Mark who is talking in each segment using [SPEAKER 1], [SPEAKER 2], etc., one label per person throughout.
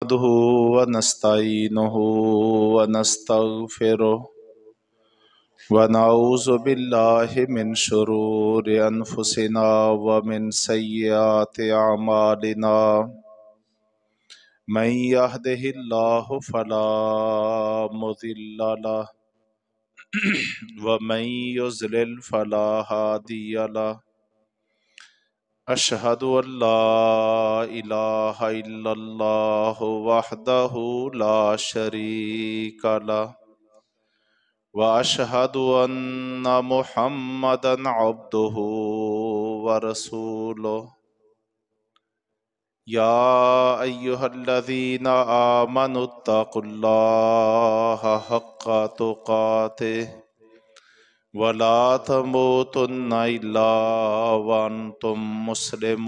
[SPEAKER 1] نحمده ونستعينه ونستغفره ونعوذ بالله من شرور أنفسنا ومن سيئات أعمالنا من يهده الله فلا مضل له ومن يضلل فلا هادي له أشهد أن لا إله إلا الله وحده لا شريك له وأشهد أن محمدا عبده ورسوله يا أيها الذين آمنوا اتقوا الله حق تقاته ولا تموتن إلا وأنتم مسلمون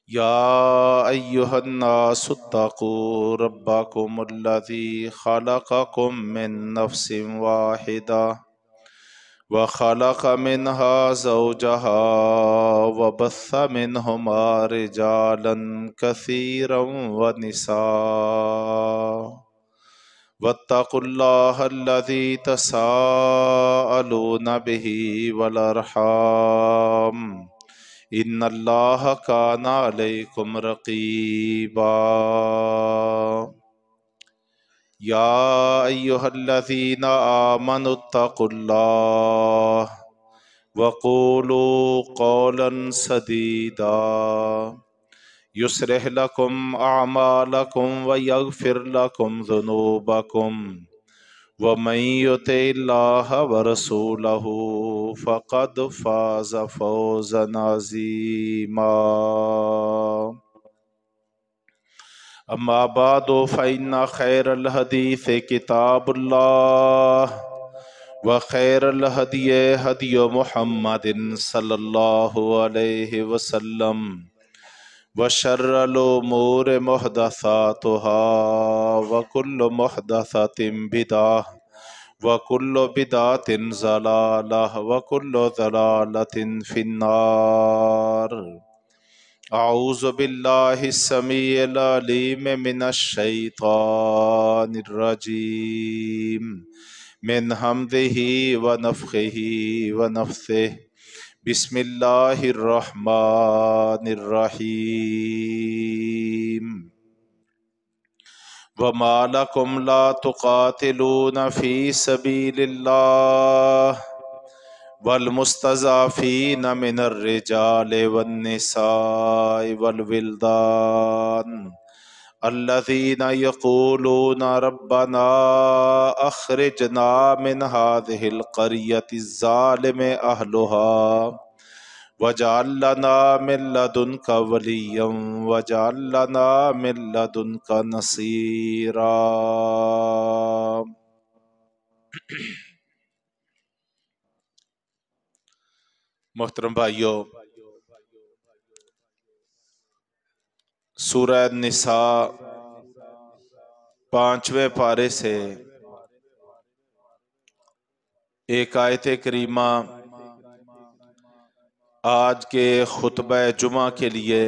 [SPEAKER 1] يا أيها الناس اتقوا ربكم الذي خلقكم من نفس واحدة وخلق منها زوجها وبث منهما رجالا كثيرا ونساء واتقوا الله الذي تساءلون به والأرحام إن الله كان عليكم رقيبا يا أيها الذين آمنوا اتقوا الله وقولوا قولا سديدا يصلح لكم أعمالكم ويغفر لكم ذنوبكم ومن يطع الله ورسوله فقد فاز فوزا عظيما أما بعد فإن خير الحديث كتاب الله وخير الهدي هدي محمد صلى الله عليه وسلم وشر الأمور محدثاتها وكل محدثة بدعة وكل بدعة ضلالة وكل ضلالة في النار أعوذ بالله السميع العليم من الشيطان الرجيم من همزه ونفخه ونفثه بسم اللہ الرحمن الرحیم وما لکم لا تقاتلون فی سبیل اللہ والمستضعفین من الرجال والنساء والولدان الذين يقولون ربنا أخرجنا من هذه القرية الظالم أهلها واجعل لنا من لدنك وليا واجعل لنا من لدنك نصيرا محترم بھائیو، سورہ نساء 5ویں پارے سے ایک آیت کریمہ آج کے خطبہ جمعہ کے لیے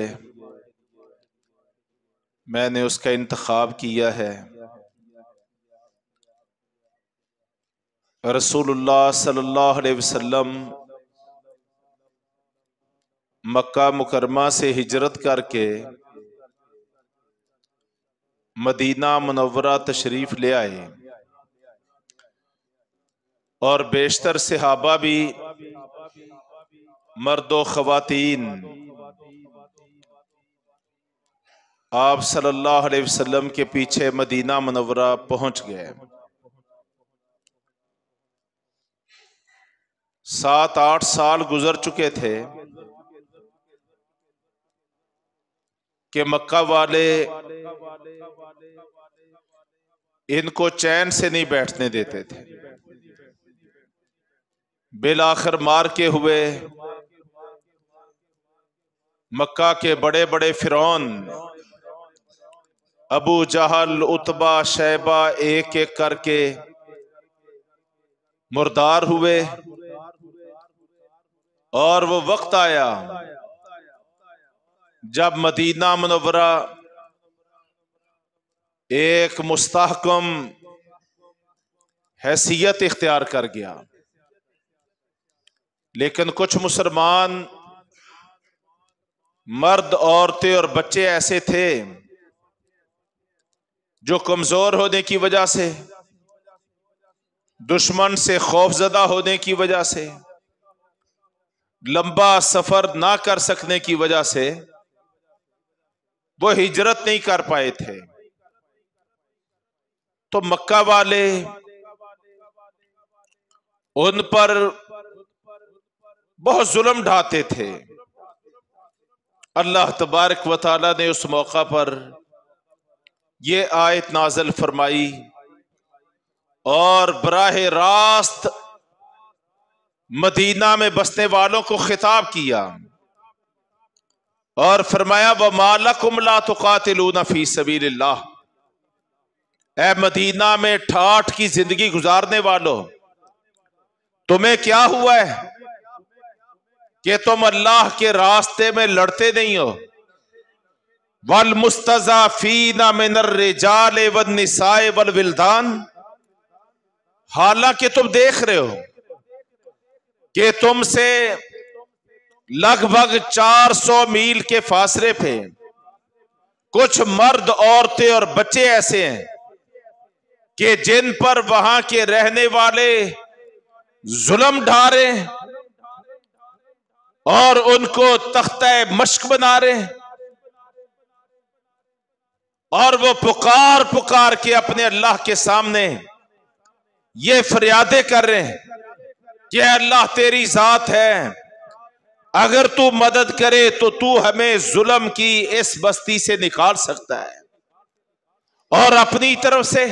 [SPEAKER 1] میں نے اس کا انتخاب کیا ہے۔ رسول اللہ صلی اللہ علیہ وسلم مکہ مکرمہ سے ہجرت کر کے مدینہ منورہ تشریف لے آئے، اور بیشتر صحابہ بھی مرد و خواتین آپ صلی اللہ علیہ وسلم کے پیچھے مدینہ منورہ پہنچ گئے۔ 7-8 سال گزر چکے تھے کہ مکہ والے ان کو چین سے نہیں بیٹھنے دیتے تھے۔ بالآخر مار کے ہوئے مکہ کے بڑے بڑے فرعون ابو جہل، عتبہ، شیبہ ایک ایک کر کے مردار ہوئے، اور وہ وقت آیا جب مدینہ منورہ ایک مستحکم حیثیت اختیار کر گیا، لیکن کچھ مسلمان مرد، عورتیں اور بچے ایسے تھے جو کمزور ہونے کی وجہ سے، دشمن سے خوف زدہ ہونے کی وجہ سے، لمبا سفر نہ کر سکنے کی وجہ سے وہ ہجرت نہیں کر پائے تھے۔ تو مکہ والے ان پر بہت ظلم ڈھاتے تھے۔ اللہ تبارک و تعالی نے اس موقع پر یہ آیت نازل فرمائی اور براہ راست مدینہ میں بسنے والوں کو خطاب کیا اور فرمایا وَمَا لَكُمْ لَا تُقَاتِلُونَ فِي سَبِيلِ اللَّهِ، اے مدینہ میں ٹھاٹھ کی زندگی گزارنے والوں، تمہیں کیا ہوا ہے کہ تم اللہ کے راستے میں لڑتے نہیں ہو؟ وَالْمُسْتَضْعَفِينَ مِنَ الرِّجَالِ وَالنِّسَاءِ وَالْوِلْدَانِ، حالانکہ تم دیکھ رہے ہو کہ تم سے لگ بھگ 400 میل کے فاصلے پہ کچھ مرد، عورتیں اور بچے ایسے ہیں کہ جن پر وہاں کے رہنے والے ظلم ڈھا رہے ہیں اور ان کو تختہ مشق بنا رہے ہیں، اور وہ پکار پکار کے اپنے اللہ کے سامنے یہ فریادیں کر رہے ہیں کہ اللہ تیری ذات ہے، اگر تو مدد کرے تو تو ہمیں ظلم کی اس بستی سے نکال سکتا ہے، اور اپنی طرف سے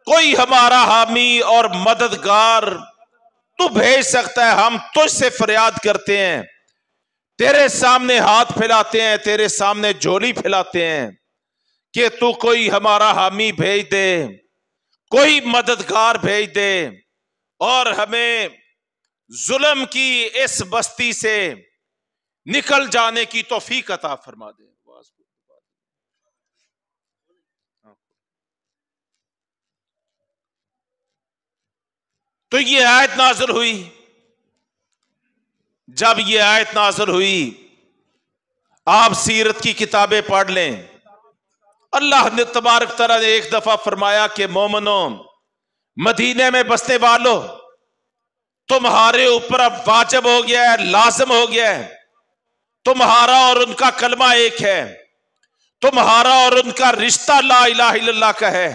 [SPEAKER 1] کوئی ہمارا حامی اور مددگار تو بھیج سکتا ہے۔ ہم تجھ سے فریاد کرتے ہیں، تیرے سامنے ہاتھ پھیلاتے ہیں، تیرے سامنے جھولی پھیلاتے ہیں کہ تو کوئی ہمارا حامی بھیج دے، کوئی مددگار بھیج دے اور ہمیں ظلم کی اس بستی سے نکل جانے کی توفیق عطا فرما دے۔ تو یہ آیت نازل ہوئی۔ جب یہ آیت نازل ہوئی، آپ سیرت کی کتابیں پڑھ لیں، اللہ نے تبارک تعالیٰ نے ایک دفعہ فرمایا کہ مومنوں، مدینے میں بسنے والوں، تمہارے اوپر اب واجب ہو گیا ہے، لازم ہو گیا ہے، تمہارا اور ان کا کلمہ ایک ہے، تمہارا اور ان کا رشتہ لا الہ الا اللہ کا ہے،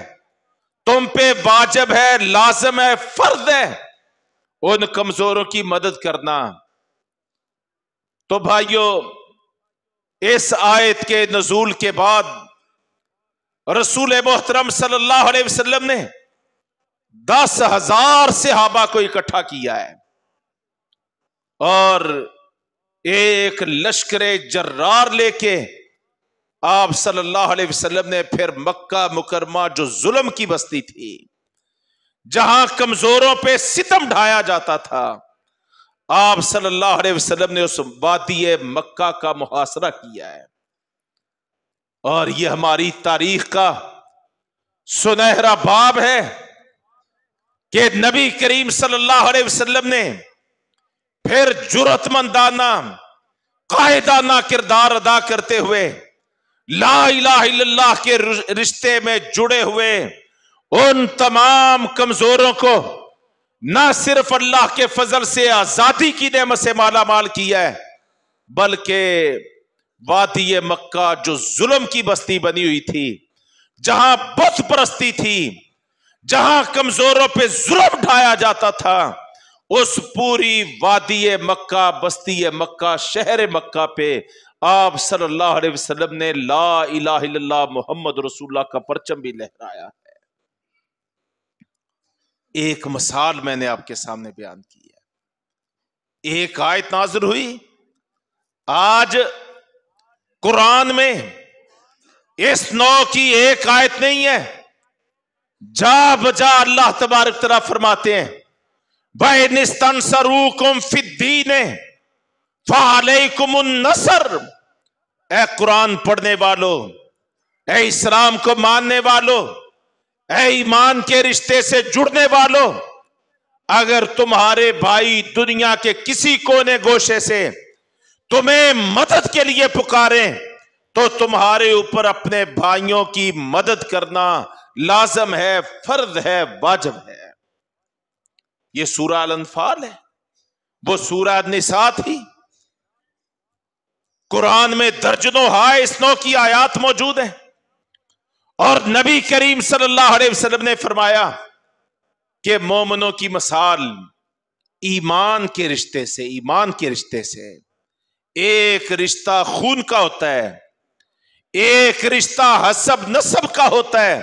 [SPEAKER 1] تم پہ واجب ہے، لازم ہے، فرض ہے ان کمزوروں کی مدد کرنا۔ تو بھائیو، اس آیت کے نزول کے بعد رسول محترم صلی اللہ علیہ وسلم نے 10,000 صحابہ کو اکٹھا کیا ہے اور ایک لشکر جرار لے کے آپ صلی اللہ علیہ وسلم نے پھر مکہ مکرمہ، جو ظلم کی بستی تھی، جہاں کمزوروں پہ ستم ڈھایا جاتا تھا، آپ صلی اللہ علیہ وسلم نے اس وادی مکہ کا محاصرہ کیا ہے۔ اور یہ ہماری تاریخ کا سنہرا باب ہے کہ نبی کریم صلی اللہ علیہ وسلم نے پھر جرأت مندانہ، قائدانہ کردار ادا کرتے ہوئے لا الہ الا اللہ کے رشتے میں جڑے ہوئے ان تمام کمزوروں کو نہ صرف اللہ کے فضل سے آزادی کی نعمت سے مالا مال کیا ہے، بلکہ وادی مکہ جو ظلم کی بستی بنی ہوئی تھی، جہاں بت پرستی تھی، جہاں کمزوروں پہ ظلم ڈھایا جاتا تھا، اس پوری وادی مکہ، بستی مکہ، شہر مکہ پہ آپ صلی اللہ علیہ وسلم نے لا الہ الا اللہ محمد رسول اللہ کا پرچم بھی لہرایا ہے۔ ایک مثال میں نے آپ کے سامنے بیان کی ہے۔ ایک آیت نازل ہوئی، آج قرآن میں اس نوع کی ایک آیت نہیں ہے، جا بجا اللہ تبارک تعالیٰ فرماتے ہیں وَإِنِ اسْتَنْصَرُوكُمْ فِي الدِّينِ فَعَلَيْكُمُ النَّصْرُ، اے قرآن پڑھنے والوں، اے اسلام کو ماننے والوں، اے ایمان کے رشتے سے جڑنے والوں، اگر تمہارے بھائی دنیا کے کسی کونے گوشے سے تمہیں مدد کے لیے پکاریں تو تمہارے اوپر اپنے بھائیوں کی مدد کرنا لازم ہے، فرض ہے، واجب ہے۔ یہ سورہ الانفال ہے، وہ سورہ النساء تھی۔ قرآن میں درجنوں ہائے اس نوع کی آیات موجود ہیں، اور نبی کریم صلی اللہ علیہ وسلم نے فرمایا کہ مومنوں کی مثال ایمان کے رشتے سے ایک رشتہ خون کا ہوتا ہے، ایک رشتہ حسب نسب کا ہوتا ہے،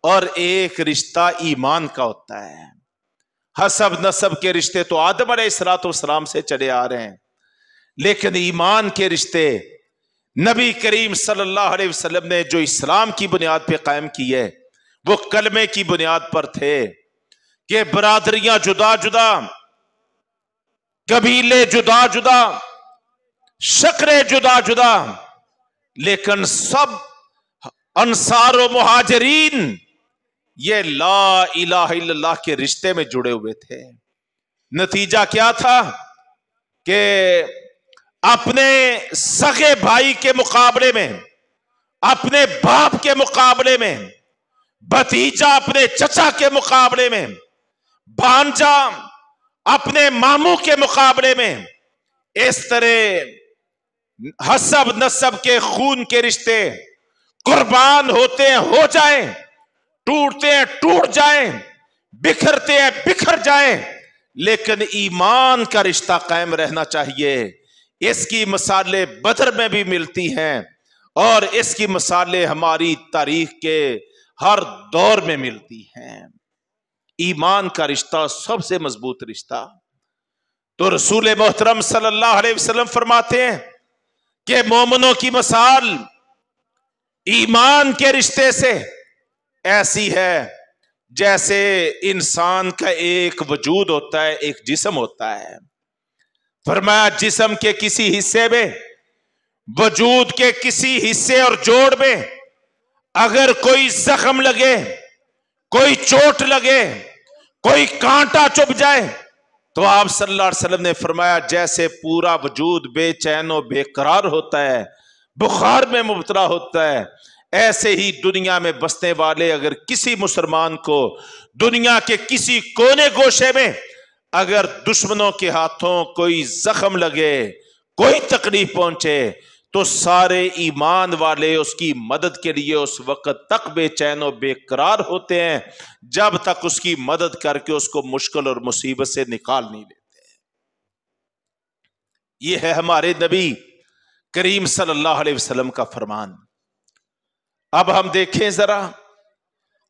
[SPEAKER 1] اور ایک رشتہ ایمان کا ہوتا ہے۔ حسب نسب کے رشتے تو آدم علیہ الصلوۃ والسلام سے چلے آ رہے ہیں، لیکن ایمان کے رشتے نبی کریم صلی اللہ علیہ وسلم نے جو اسلام کی بنیاد پہ قائم کی ہے، وہ کلمے کی بنیاد پر تھے کہ برادریاں جدا جدا، قبیلے جدا جدا، شکلیں جدا جدا، لیکن سب انصار و مہاجرین یہ لا الہ الا اللہ کے رشتے میں جڑے ہوئے تھے۔ نتیجہ کیا تھا کہ اپنے سگے بھائی کے مقابلے میں، اپنے باپ کے مقابلے میں، بھتیجا اپنے چچا کے مقابلے میں، بھانجا اپنے ماموں کے مقابلے میں، اس طرح حسب نسب کے خون کے رشتے قربان ہوتے ہیں ہو جائیں، ٹوٹتے ہیں ٹوٹ جائیں، بکھرتے ہیں بکھر جائیں، لیکن ایمان کا رشتہ قائم رہنا چاہیے۔ اس کی مثالیں بدر میں بھی ملتی ہیں، اور اس کی مثالیں ہماری تاریخ کے ہر دور میں ملتی ہیں۔ ایمان کا رشتہ سب سے مضبوط رشتہ۔ تو رسول محترم صلی اللہ علیہ وسلم فرماتے ہیں کہ مومنوں کی مثال ایمان کے رشتے سے ایسی ہے جیسے انسان کا ایک وجود ہوتا ہے، ایک جسم ہوتا ہے۔ فرمایا جسم کے کسی حصے میں، وجود کے کسی حصے اور جوڑ میں اگر کوئی زخم لگے، کوئی چوٹ لگے، کوئی کانٹا چبھ جائے، تو آپ صلی اللہ علیہ وسلم نے فرمایا جیسے پورا وجود بے چین و بے قرار ہوتا ہے، بخار میں مبتلا ہوتا ہے، ایسے ہی دنیا میں بسنے والے اگر کسی مسلمان کو دنیا کے کسی کونے گوشے میں اگر دشمنوں کے ہاتھوں کوئی زخم لگے، کوئی تکلیف پہنچے، تو سارے ایمان والے اس کی مدد کے لیے اس وقت تک بے چین و بے قرار ہوتے ہیں جب تک اس کی مدد کر کے اس کو مشکل اور مصیبت سے نکال نہیں لیتے۔ یہ ہے ہمارے نبی کریم صلی اللہ علیہ وسلم کا فرمان۔ اب ہم دیکھیں ذرا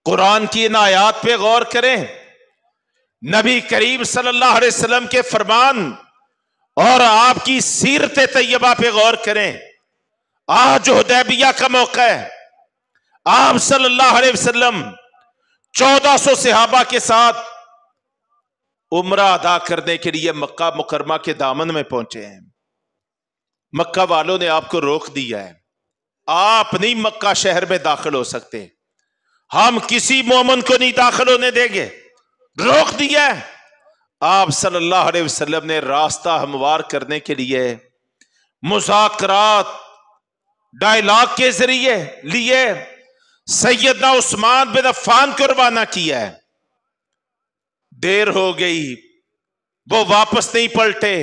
[SPEAKER 1] قرآن کی ان آیات پہ غور کریں، نبی کریم صلی اللہ علیہ وسلم کے فرمان اور آپ کی سیرت طیبہ پہ غور کریں۔ آج حدیبیہ کا موقع ہے، آپ صلی اللہ علیہ وسلم 1400 صحابہ کے ساتھ عمرہ ادا کرنے کے لیے مکہ مکرمہ کے دامن میں پہنچے ہیں۔ مکہ والوں نے آپ کو روک دیا ہے، آپ نہیں مکہ شہر میں داخل ہو سکتے، ہم کسی مومن کو نہیں داخل ہونے دیں گے، روک دیا ہے۔ آپ صلی اللہ علیہ وسلم نے راستہ ہموار کرنے کے لیے مذاکرات ڈائلاگ کے ذریعے لیے سیدنا عثمان بن عفان کو روانہ کیا ہے۔ دیر ہو گئی، وہ واپس نہیں پلٹے۔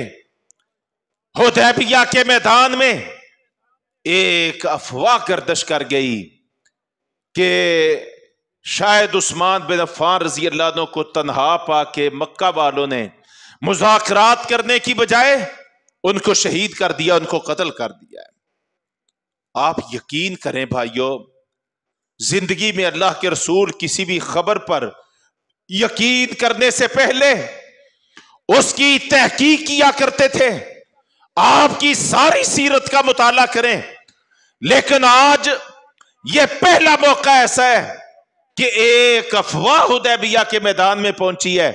[SPEAKER 1] حدیبیہ کے میدان میں ایک افواہ گردش کر گئی کہ شاید عثمان بن عفان رضی اللہ عنہ کو تنہا پا کے مکہ والوں نے مذاکرات کرنے کی بجائے ان کو شہید کر دیا، ان کو قتل کر دیا ہے۔ آپ یقین کریں بھائیو، زندگی میں اللہ کے رسول کسی بھی خبر پر یقین کرنے سے پہلے اس کی تحقیق کیا کرتے تھے۔ آپ کی ساری سیرت کا مطالعہ کریں، لیکن آج یہ پہلا موقع ایسا ہے کہ ایک افواہ حدیبیہ کے میدان میں پہنچی ہے،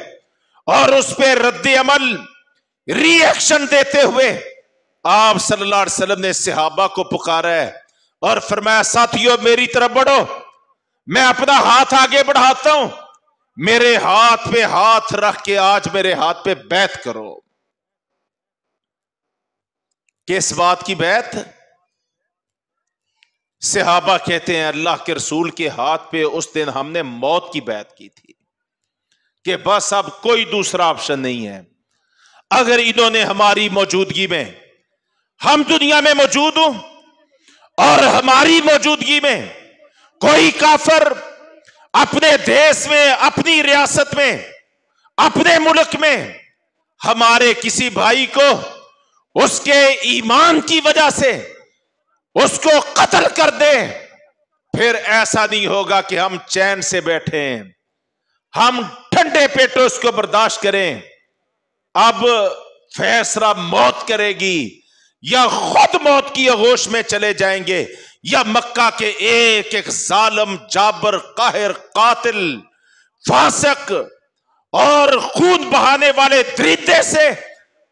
[SPEAKER 1] اور اس پہ رد عمل، ری ایکشن دیتے ہوئے آپ صلی اللہ علیہ وسلم نے صحابہ کو پکارا ہے اور فرمایا ساتھیو میری طرف بڑھو، میں اپنا ہاتھ آگے بڑھاتا ہوں، میرے ہاتھ پہ ہاتھ رکھ کے آج میرے ہاتھ پہ بیعت کرو۔ کس بات کی بیعت؟ صحابہ کہتے ہیں اللہ کے رسول کے ہاتھ پہ اس دن ہم نے موت کی بیعت کی تھی کہ بس اب کوئی دوسرا آپشن نہیں ہے، اگر انہوں نے ہماری موجودگی میں، ہم دنیا میں موجود ہوں اور ہماری موجودگی میں کوئی کافر اپنے دیش میں، اپنی ریاست میں، اپنے ملک میں ہمارے کسی بھائی کو اس کے ایمان کی وجہ سے اس کو قتل کر دے، پھر ایسا نہیں ہوگا کہ ہم چین سے بیٹھیں، ہم ٹھنڈے پیٹوں اس کو برداشت کریں۔ اب فیصلہ موت کرے گی، یا خود موت کی آغوش میں چلے جائیں گے، یا مکہ کے ایک ایک ظالم، جابر، قاہر، قاتل، فاسق اور خون بہانے والے درندے سے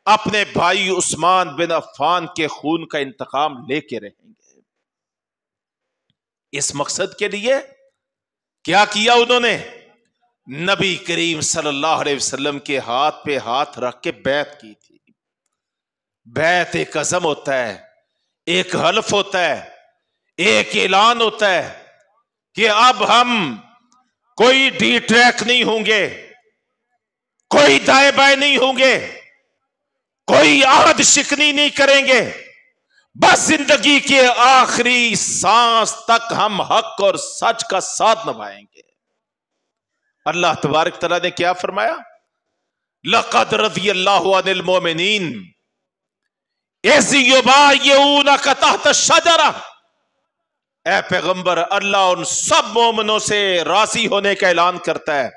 [SPEAKER 1] اپنے بھائی عثمان بن عفان کے خون کا انتقام لے کے رہیں گے۔ اس مقصد کے لیے کیا کیا انہوں نے؟ نبی کریم صلی اللہ علیہ وسلم کے ہاتھ پہ ہاتھ رکھ کے بیعت کی تھی۔ بیعت ایک عزم ہوتا ہے، ایک حلف ہوتا ہے، ایک اعلان ہوتا ہے کہ اب ہم کوئی ڈی ٹریک نہیں ہوں گے، کوئی دائیں بائیں نہیں ہوں گے، کوئی عہد شکنی نہیں کریں گے، بس زندگی کے آخری سانس تک ہم حق اور سچ کا ساتھ نبھائیں گے۔ اللہ تبارک تعالیٰ نے کیا فرمایا؟ لَقَدْ رَضِيَ اللَّهُ عَنِ الْمُؤْمِنِينَ اِذْ يُبَايِعُونَكَ تَحْتَ الشَّجَرَةِ، اے پیغمبر اللہ ان سب مومنوں سے راضی ہونے کا اعلان کرتا ہے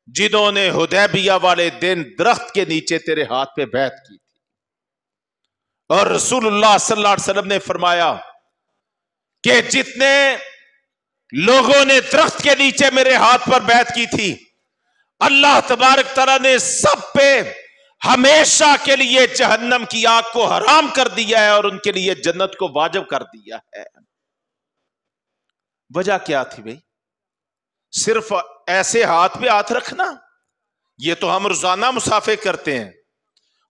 [SPEAKER 1] جنہوں نے حدیبیہ والے دن درخت کے نیچے تیرے ہاتھ پہ بیعت کی تھی۔ اور رسول اللہ صلی اللہ علیہ وسلم نے فرمایا کہ جتنے لوگوں نے درخت کے نیچے میرے ہاتھ پر بیعت کی تھی، اللہ تبارک تعالیٰ نے سب پہ ہمیشہ کے لیے جہنم کی آگ کو حرام کر دیا ہے اور ان کے لیے جنت کو واجب کر دیا ہے۔ وجہ کیا تھی بھئی؟ صرف ایسے ہاتھ پہ ہاتھ رکھنا؟ یہ تو ہم روزانہ مصافحے کرتے ہیں،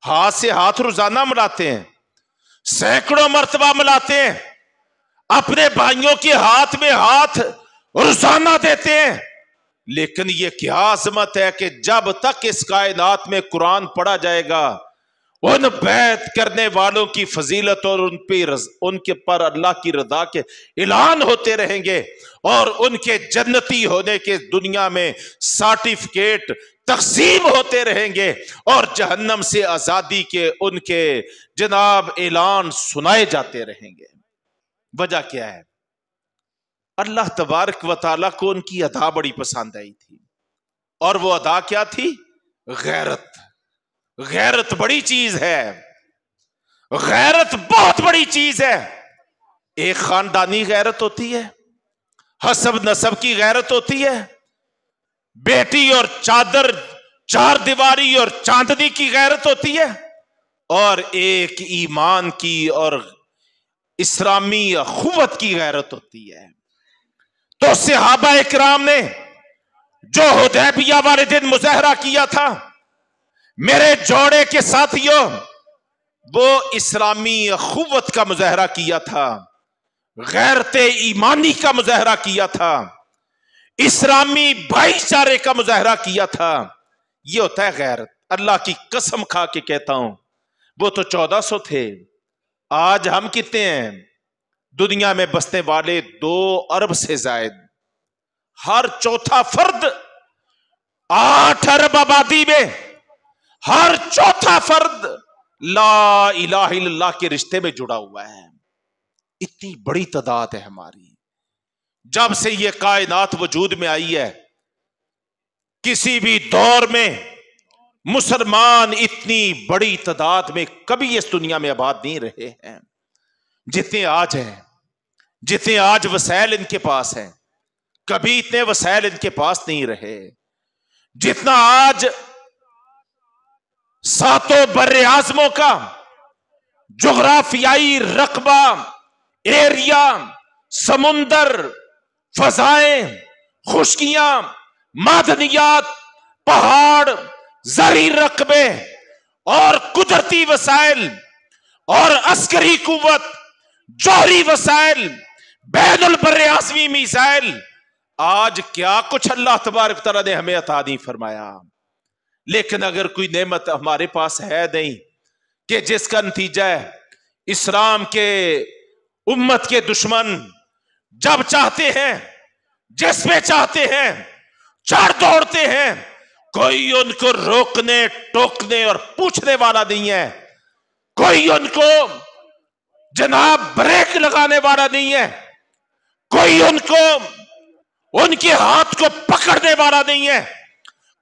[SPEAKER 1] ہاتھ سے ہاتھ روزانہ ملاتے ہیں، سینکڑوں مرتبہ ملاتے ہیں، اپنے بھائیوں کے ہاتھ میں ہاتھ روزانہ دیتے ہیں، لیکن یہ کیا عظمت ہے کہ جب تک اس کائنات میں قرآن پڑھا جائے گا ان بیعت کرنے والوں کی فضیلت اور ان کے پر اللہ کی رضا کے اعلان ہوتے رہیں گے، اور ان کے جنتی ہونے کے دنیا میں سرٹیفکیٹ تقسیم ہوتے رہیں گے، اور جہنم سے آزادی کے ان کے جناب اعلان سنائے جاتے رہیں گے۔ وجہ کیا ہے؟ اللہ تبارک و تعالیٰ کو ان کی ادا بڑی پسند آئی تھی، اور وہ ادا کیا تھی؟ غیرت۔ غیرت بڑی چیز ہے، غیرت بہت بڑی چیز ہے۔ ایک خاندانی غیرت ہوتی ہے، حسب نسب کی غیرت ہوتی ہے، بیٹی اور چادر، چار دیواری اور چاندنی کی غیرت ہوتی ہے، اور ایک ایمان کی اور اسلامی اخوت کی غیرت ہوتی ہے۔ تو صحابہ اکرام نے جو حدیبیہ والے دن مظاہرہ کیا تھا میرے جوڑے کے ساتھیوں، وہ اسلامی اخوت کا مظاہرہ کیا تھا، غیرت ایمانی کا مظاہرہ کیا تھا، اسلامی بھائی چارے کا مظاہرہ کیا تھا۔ یہ ہوتا ہے غیرت۔ اللہ کی قسم کھا کے کہتا ہوں، وہ تو 1400 تھے، آج ہم کتنے ہیں؟ دنیا میں بسنے والے 2 ارب سے زائد، ہر چوتھا فرد 8 ارب آبادی میں ہر چوتھا فرد لا الہ الا اللہ کے رشتے میں جڑا ہوا ہے۔ اتنی بڑی تعداد ہے ہماری۔ جب سے یہ کائنات وجود میں آئی ہے، کسی بھی دور میں مسلمان اتنی بڑی تعداد میں کبھی اس دنیا میں آباد نہیں رہے ہیں جتنے آج ہیں، جتنے آج وسائل ان کے پاس ہیں، کبھی اتنے وسائل ان کے پاس نہیں رہے۔ جتنا آج 7 بر اعظموں کا جغرافیائی رقبہ، ایریا، سمندر، فضائیں، خشکیاں، معدنیات، پہاڑ، زرعی رقبے اور قدرتی وسائل اور عسکری قوت، جوہری وسائل، بین البر اعظمی میزائل، آج کیا کچھ اللہ تبارک تعالیٰ نے ہمیں عطا نہیں فرمایا. لیکن اگر کوئی نعمت ہمارے پاس ہے نہیں کہ جس کا نتیجہ ہے اسلام کے امت کے دشمن جب چاہتے ہیں، جس میں چاہتے ہیں، چڑھ دوڑتے ہیں، کوئی ان کو روکنے ٹوکنے اور پوچھنے والا نہیں ہے، کوئی ان کو جناب بریک لگانے والا نہیں ہے، کوئی ان کو ان کے ہاتھ کو پکڑنے والا نہیں ہے،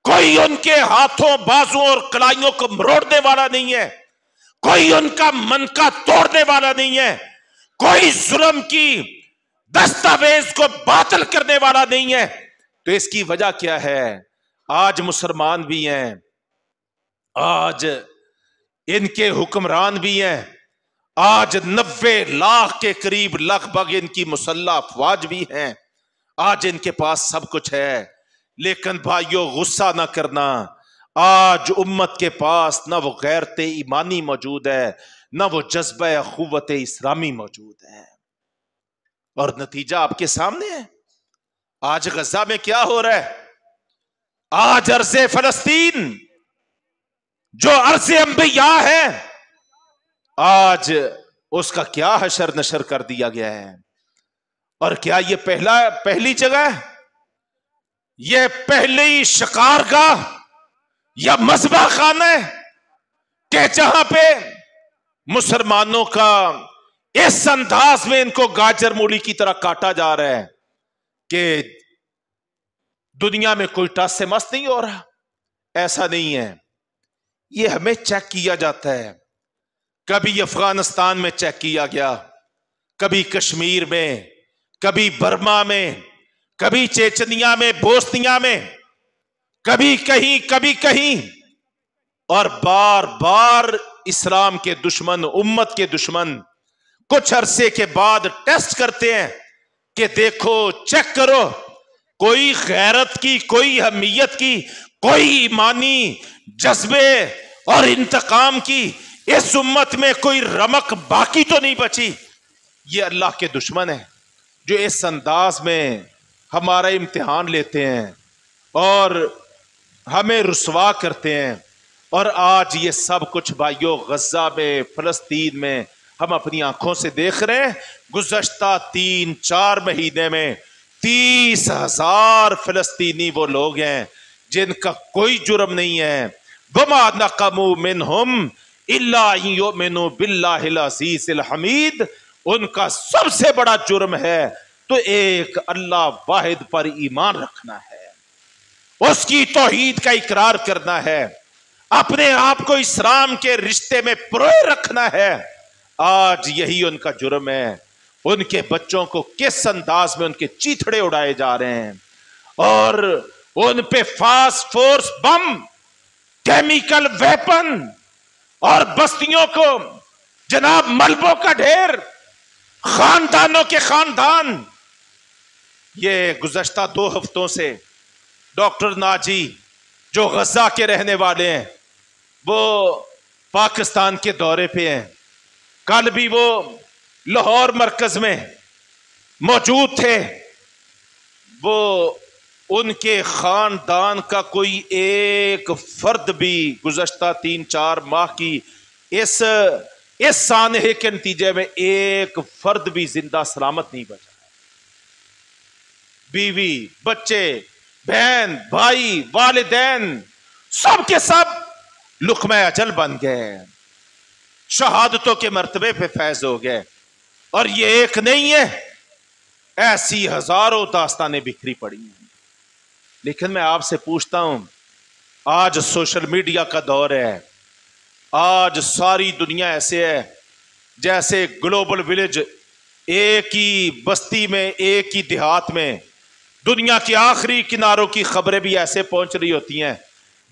[SPEAKER 1] کوئی ان کے ہاتھوں بازوں اور کلائیوں کو مروڑنے والا نہیں ہے، کوئی ان کا منکا توڑنے والا نہیں ہے، کوئی ظلم کی دستاویز کو باطل کرنے والا نہیں ہے. تو اس کی وجہ کیا ہے؟ آج مسلمان بھی ہیں، آج ان کے حکمران بھی ہیں، آج 90 لاکھ کے قریب لگ بھگ ان کی مسلح افواج بھی ہیں، آج ان کے پاس سب کچھ ہے. لیکن بھائیو غصہ نہ کرنا، آج امت کے پاس نہ وہ غیرت ایمانی موجود ہے، نہ وہ جذبہ اخوت اسلامی موجود ہے. اور نتیجہ آپ کے سامنے ہے. آج غزہ میں کیا ہو رہا ہے؟ آج ارض فلسطین جو ارض انبیاء ہے، آج اس کا کیا حشر نشر کر دیا گیا ہے. اور کیا یہ پہلی جگہ ہے؟ یہ پہلی شکارگاہ یا مذبح خانہ ہے کہ جہاں پہ مسلمانوں کا اس انداز میں ان کو گاجر مولی کی طرح کاٹا جا رہا ہے کہ دنیا میں کوئی ٹس سے مس نہیں ہو رہا. ایسا نہیں ہے. یہ ہمیں چیک کیا جاتا ہے. کبھی افغانستان میں چیک کیا گیا، کبھی کشمیر میں، کبھی برما میں، کبھی چیچنیا میں، بوسنیا میں، کبھی کہیں، اور بار بار اسلام کے دشمن، امت کے دشمن کچھ عرصے کے بعد ٹیسٹ کرتے ہیں کہ دیکھو، چیک کرو، کوئی غیرت کی، کوئی اہمیت کی، کوئی ایمانی جذبے اور انتقام کی اس امت میں کوئی رمق باقی تو نہیں بچی. یہ اللہ کے دشمن ہیں جو اس انداز میں ہمارا امتحان لیتے ہیں اور ہمیں رسوا کرتے ہیں. اور آج یہ سب کچھ بھائیو غزہ میں، فلسطین میں ہم اپنی آنکھوں سے دیکھ رہے ہیں. گزشتہ 3-4 مہینے میں 30,000 فلسطینی وہ لوگ ہیں جن کا کوئی جرم نہیں ہے. وَمَا نَقَمُوا مِنْهُمْ إِلَّا أَن يُؤْمِنُوا بِاللَّهِ الْعَزِيزِ الْحَمِيدِ. ان کا سب سے بڑا جرم ہے تو ایک اللہ واحد پر ایمان رکھنا ہے، اس کی توحید کا اقرار کرنا ہے، اپنے آپ کو اسلام کے رشتے میں پروئے رکھنا ہے. آج یہی ان کا جرم ہے. ان کے بچوں کو کس انداز میں ان کے چیتھڑے اڑائے جا رہے ہیں اور ان پہ فاسفورس بم، کیمیکل ویپن اور بستیوں کو جناب ملبوں کا ڈھیر، خاندانوں کے خاندان. یہ گزشتہ 2 ہفتوں سے ڈاکٹر ناجی جو غزہ کے رہنے والے ہیں وہ پاکستان کے دورے پہ ہیں. کل بھی وہ لاہور مرکز میں موجود تھے. وہ ان کے خاندان کا کوئی ایک فرد بھی گزشتہ 3-4 ماہ کی اس سانحے کے نتیجے میں ایک فرد بھی زندہ سلامت نہیں بچا. بیوی، بچے، بہن، بھائی، والدین سب کے سب لقمہ اجل بن گئے، شہادتوں کے مرتبے پہ فیض ہو گئے. اور یہ ایک نہیں ہے، ایسی ہزاروں داستانیں بکھری پڑی ہیں. لیکن میں آپ سے پوچھتا ہوں، آج سوشل میڈیا کا دور ہے، آج ساری دنیا ایسے ہے جیسے گلوبل ولیج، ایک ہی بستی میں، ایک ہی دیہات میں دنیا کے آخری کناروں کی خبریں بھی ایسے پہنچ رہی ہوتی ہیں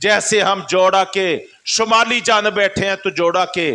[SPEAKER 1] جیسے ہم جوڑا کے شمالی جانب بیٹھے ہیں تو جوڑا کے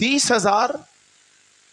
[SPEAKER 1] 30,000,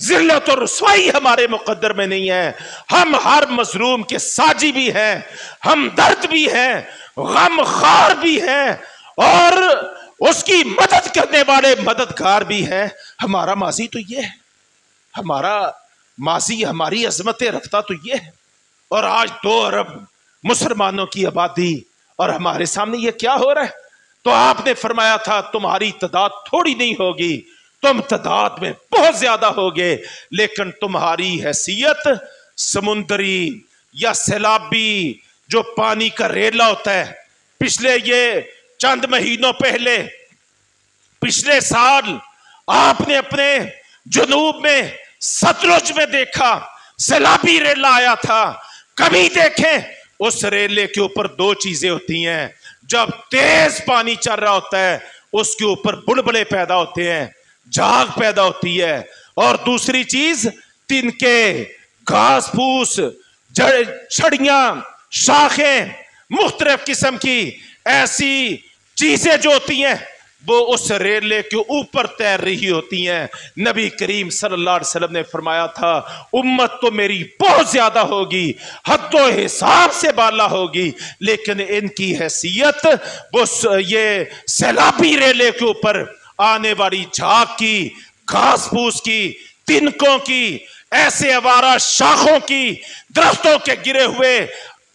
[SPEAKER 1] ذلت اور رسوائی ہمارے مقدر میں نہیں ہے. ہم ہر مظلوم کے ساجی بھی ہیں, ہم درد بھی ہیں, غم خار بھی ہیں, اور اس کی مدد کرنے والے مددگار بھی ہیں. ہمارا ماضی تو یہ ہے, ہمارا ماضی ہماری عظمتیں رکھتا تو یہ ہے. اور آج 2 ارب مسلمانوں کی آبادی, اور ہمارے سامنے یہ کیا ہو رہا ہے. تو آپ نے فرمایا تھا تمہاری تعداد تھوڑی نہیں ہوگی, تم تعداد میں بہت زیادہ ہوگے, لیکن تمہاری حیثیت سمندری یا سیلابی جو پانی کا ریلا ہوتا ہے. پچھلے یہ چند مہینوں پہلے, پچھلے سال آپ نے اپنے جنوب میں ستلج میں دیکھا سیلابی ریلا آیا تھا. کبھی دیکھیں اس ریلے کے اوپر 2 چیزیں ہوتی ہیں. جب تیز پانی چل رہا ہوتا ہے اس کے اوپر بلبلے پیدا ہوتے ہیں, جھاگ پیدا ہوتی ہے, اور دوسری چیز تنکے, گھاس پھوس, چھڑیاں, شاخیں, مختلف قسم کی ایسی چیزیں جو ہوتی ہیں وہ اس ریلے کے اوپر تیر رہی ہوتی ہیں. نبی کریم صلی اللہ علیہ وسلم نے فرمایا تھا امت تو میری بہت زیادہ ہوگی, حد و حساب سے بالا ہوگی, لیکن ان کی حیثیت وہ یہ سیلابی ریلے کے اوپر آنے والی جھاگ کی, گھاس پھوس کی, تنکوں کی, ایسے آوارہ شاخوں کی, درختوں کے گرے ہوئے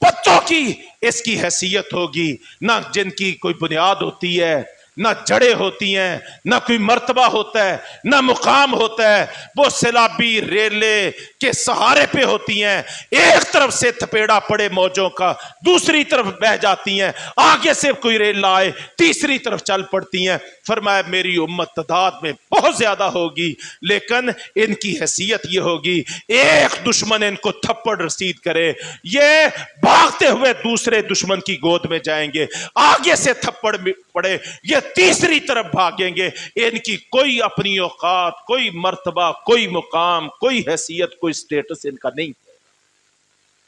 [SPEAKER 1] پتوں کی, اس کی حیثیت ہوگی. نہ جن کی کوئی بنیاد ہوتی ہے, نہ جڑیں ہوتی ہیں, نہ کوئی مرتبہ ہوتا ہے, نہ مقام ہوتا ہے. وہ سیلابی ریلے کے سہارے پہ ہوتی ہیں. ایک طرف سے تھپیڑا پڑے موجوں کا دوسری طرف بہ جاتی ہیں, آگے سے کوئی ریل آئے تیسری طرف چل پڑتی ہیں. فرمایا میری امت تعداد میں بہت زیادہ ہوگی, لیکن ان کی حیثیت یہ ہوگی ایک دشمن ان کو تھپڑ رسید کرے, یہ بھاگتے ہوئے دوسرے دشمن کی گود میں جائیں گے, آگے سے تھپڑ پڑے یہ تیسری طرف بھاگیں گے. ان کی کوئی اپنی اوقات, کوئی مرتبہ, کوئی مقام, کوئی حیثیت, کوئی سٹیٹس ان کا نہیں.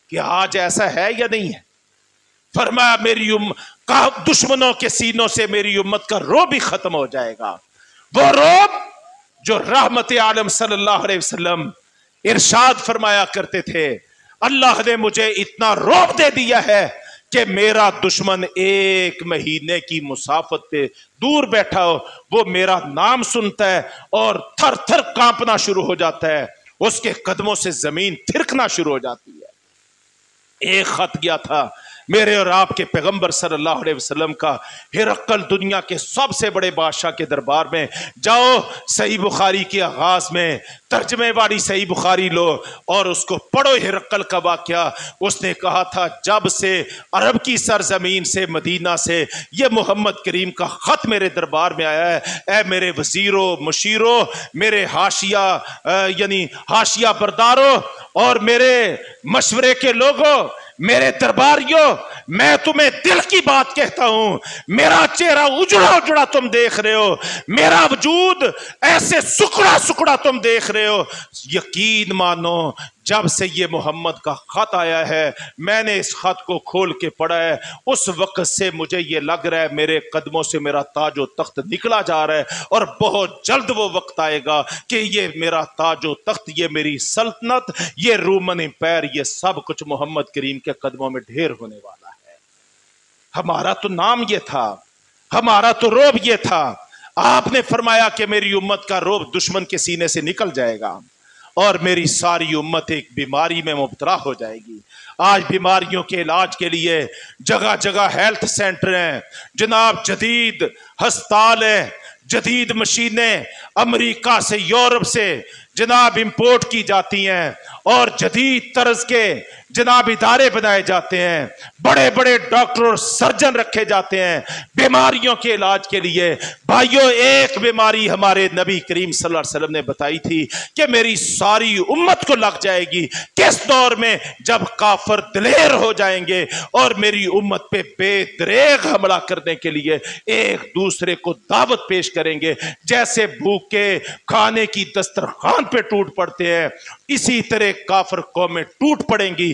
[SPEAKER 1] کیا آج ایسا ہے یا نہیں ہے؟ فرمایا میری دشمنوں کے سینوں سے میری امت کا روب ہی ختم ہو جائے گا. وہ روب جو رحمت عالم صلی اللہ علیہ وسلم ارشاد فرمایا کرتے تھے, اللہ نے مجھے اتنا روب دے دیا ہے کہ میرا دشمن 1 مہینے کی مسافت پہ دور بیٹھا ہو, وہ میرا نام سنتا ہے اور تھر تھر کانپنا شروع ہو جاتا ہے, اس کے قدموں سے زمین تھرکنا شروع ہو جاتی ہے. ایک خط گیا تھا میرے اور آپ کے پیغمبر صلی اللہ علیہ وسلم کا, ہرقل دنیا کے سب سے بڑے بادشاہ کے دربار میں جاؤ, صحیح بخاری کے آغاز میں ترجمے والی صحیح بخاری لو اور اس کو پڑھو. ہرقل کا واقعہ, اس نے کہا تھا جب سے عرب کی سرزمین سے مدینہ سے یہ محمد کریم کا خط میرے دربار میں آیا ہے, اے میرے وزیروں, مشیروں, میرے حاشیہ یعنی حاشیہ برداروں اور میرے مشورے کے لوگوں, میرے درباریوں, میں تمہیں دل کی بات کہتا ہوں. میرا چہرہ اجڑا اجڑا تم دیکھ رہے ہو, میرا وجود ایسے سکڑا سکڑا تم دیکھ رہے ہو. یقین مانو جب سے یہ محمد کا خط آیا ہے, میں نے اس خط کو کھول کے پڑھا ہے, اس وقت سے مجھے یہ لگ رہا ہے میرے قدموں سے میرا تاج و تخت نکلا جا رہا ہے, اور بہت جلد وہ وقت آئے گا کہ یہ میرا تاج و تخت, یہ میری سلطنت, یہ رومن امپائر, یہ سب کچھ محمد کریم کے قدموں میں ڈھیر ہونے والا ہے. ہمارا تو نام یہ تھا, ہمارا تو روب یہ تھا. آپ نے فرمایا کہ میری امت کا روب دشمن کے سینے سے نکل جائے گا اور میری ساری امت ایک بیماری میں مبتلا ہو جائے گی. آج بیماریوں کے علاج کے لیے جگہ جگہ ہیلتھ سینٹر ہیں جناب, جدید ہسپتال ہیں, جدید مشینیں امریکہ سے یورپ سے جناب امپورٹ کی جاتی ہیں, اور جدید طرز کے جناب ادارے بنائے جاتے ہیں, بڑے بڑے ڈاکٹر اور سرجن رکھے جاتے ہیں بیماریوں کے علاج کے لیے. بھائیو, ایک بیماری ہمارے نبی کریم صلی اللہ علیہ وسلم نے بتائی تھی کہ میری ساری امت کو لگ جائے گی. کس دور میں؟ جب کافر دلیر ہو جائیں گے اور میری امت پہ بے دریغ حملہ کرنے کے لیے ایک دوسرے کو دعوت پیش کریں گے. جیسے بھوکے کھانے کی دسترخوان پہ ٹوٹ پڑتے ہیں, اسی طرح کافر قومیں ٹوٹ پڑیں گی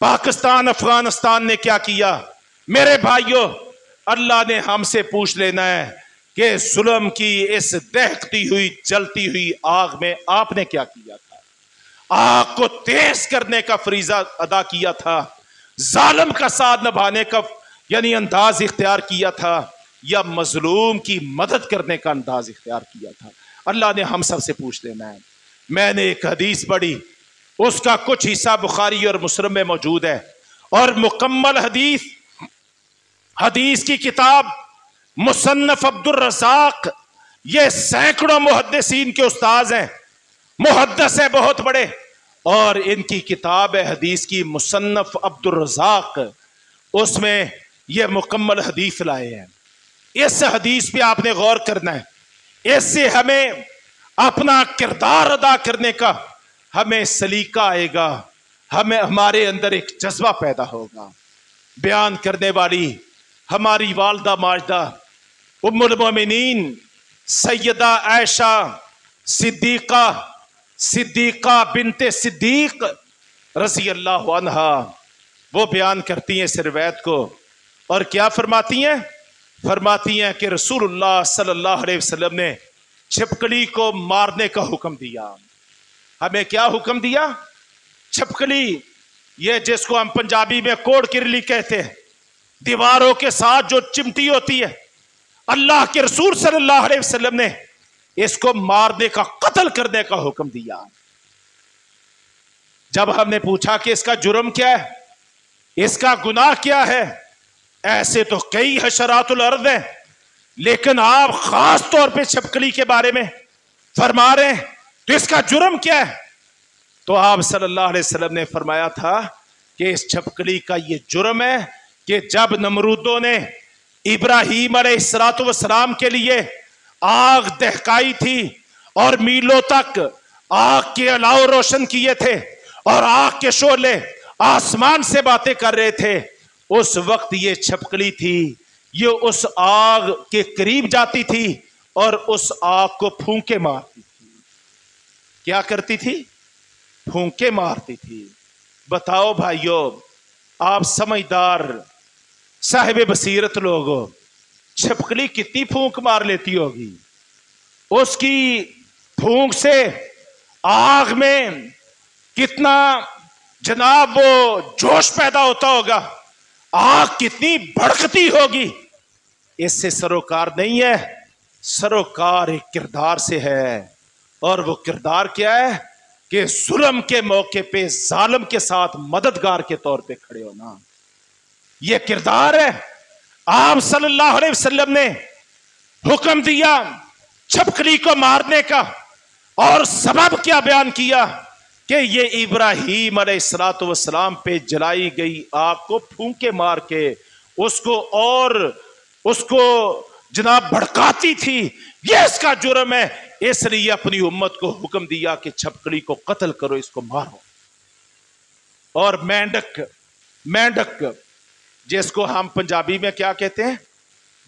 [SPEAKER 1] پاکستان افغانستان نے کیا کیا؟ میرے بھائیوں، اللہ نے ہم سے پوچھ لینا ہے کہ ظلم کی اس دہکتی ہوئی جلتی ہوئی آگ میں آپ نے کیا کیا تھا؟ آگ کو تیز کرنے کا فریضہ ادا کیا تھا، ظالم کا ساتھ نبھانے کا یعنی انداز اختیار کیا تھا، یا مظلوم کی مدد کرنے کا انداز اختیار کیا تھا؟ اللہ نے ہم سب سے پوچھ لینا ہے۔ میں نے ایک حدیث پڑھی، اس کا کچھ حصہ بخاری اور مسلم میں موجود ہے، اور مکمل حدیث کی کتاب مصنف عبد الرزاق، یہ سینکڑوں محدثین کے استاذ ہیں، محدث ہیں بہت بڑے، اور ان کی کتاب ہے حدیث کی مصنف عبد الرزاق، اس میں یہ مکمل حدیث لائے ہیں۔ اس حدیث پہ آپ نے غور کرنا ہے، اس سے ہمیں اپنا کردار ادا کرنے کا ہمیں سلیقہ آئے گا، ہمارے اندر ایک جذبہ پیدا ہوگا۔ بیان کرنے والی ہماری والدہ ماجدہ ام المومنین سیدہ عائشہ صدیقہ بنت صدیق رضی اللہ عنہا، وہ بیان کرتی ہیں اس روایت کو، اور کیا فرماتی ہیں؟ فرماتی ہیں کہ رسول اللہ صلی اللہ علیہ وسلم نے چھپکلی کو مارنے کا حکم دیا۔ ہمیں کیا حکم دیا؟ چھپکلی، یہ جس کو ہم پنجابی میں کوڑ کرلی کہتے ہیں، دیواروں کے ساتھ جو چمٹی ہوتی ہے، اللہ کے رسول صلی اللہ علیہ وسلم نے اس کو مارنے کا، قتل کرنے کا حکم دیا۔ جب ہم نے پوچھا کہ اس کا جرم کیا ہے، اس کا گناہ کیا ہے، ایسے تو کئی حشرات الارض ہیں، لیکن آپ خاص طور پہ چھپکلی کے بارے میں فرما رہے ہیں، تو اس کا جرم کیا ہے؟ تو آپ صلی اللہ علیہ وسلم نے فرمایا تھا کہ اس چھپکلی کا یہ جرم ہے کہ جب نمرودوں نے ابراہیم علیہ السلام کے لیے آگ دہکائی تھی اور میلوں تک آگ کے علاوہ روشن کیے تھے اور آگ کے شعلے آسمان سے باتیں کر رہے تھے، اس وقت یہ چھپکلی تھی، یہ اس آگ کے قریب جاتی تھی اور اس آگ کو پھونکے مارتی تھی۔ کیا کرتی تھی؟ پھونکے مارتی تھی۔ بتاؤ بھائیو، آپ سمجھدار صاحب بصیرت لوگ ہو، چھپکلی کتنی پھونک مار لیتی ہوگی؟ اس کی پھونک سے آگ میں کتنا جناب وہ جوش پیدا ہوتا ہوگا، آگ کتنی بھڑکتی ہوگی۔ اس سے سروکار نہیں ہے، سروکار ایک کردار سے ہے، اور وہ کردار کیا ہے کہ ظلم کے موقع پہ ظالم کے ساتھ مددگار کے طور پہ کھڑے ہونا، یہ کردار ہے۔ آپ صلی اللہ علیہ وسلم نے حکم دیا چھپکلی کو مارنے کا، اور سبب کیا بیان کیا کہ یہ ابراہیم علیہ السلام پہ جلائی گئی آگ کو پھونکے مار کے اس کو جناب بھڑکاتی تھی، یہ اس کا جرم ہے، اس لیے اپنی امت کو حکم دیا کہ چھپکلی کو قتل کرو، اس کو مارو۔ اور مینڈک جس کو ہم پنجابی میں کیا کہتے ہیں؟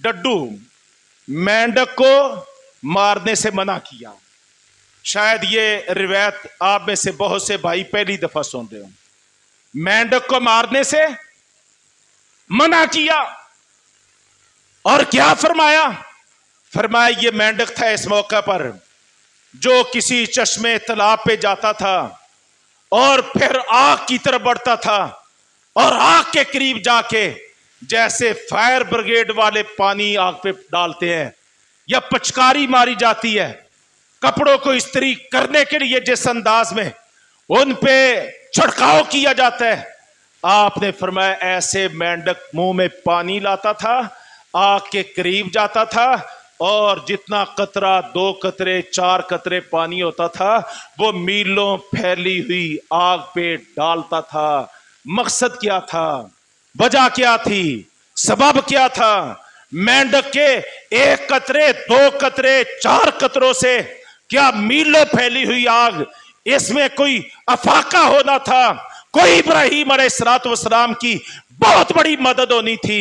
[SPEAKER 1] ڈڈو، مینڈک کو مارنے سے منع کیا۔ شاید یہ روایت آپ میں سے بہت سے بھائی پہلی دفعہ سن رہے ہوں۔ مینڈک کو مارنے سے منع کیا، اور کیا فرمایا؟ فرمایا یہ مینڈک تھا اس موقع پر جو کسی چشمے تالاب پہ جاتا تھا اور پھر آگ کی طرف بڑھتا تھا، اور آگ کے قریب جا کے جیسے فائر بریگیڈ والے پانی آگ پہ ڈالتے ہیں یا پچکاری ماری جاتی ہے کپڑوں کو استری کرنے کے لیے، جس انداز میں ان پہ چھڑکاؤ کیا جاتا ہے، آپ نے فرمایا ایسے مینڈک منہ میں پانی لاتا تھا، آگ کے قریب جاتا تھا، اور جتنا قطرہ 2 قطرے 4 قطرے پانی ہوتا تھا وہ میلوں پھیلی ہوئی آگ پہ ڈالتا تھا۔ مقصد کیا تھا؟ وجہ کیا تھی؟ سبب کیا تھا؟ مینڈک کے 1 قطرے 2 قطرے 4 قطروں سے کیا میلوں پھیلی ہوئی آگ، اس میں کوئی افاقہ ہونا تھا، کوئی ابراہیم علیہ السلام کی بہت بڑی مدد ہونی تھی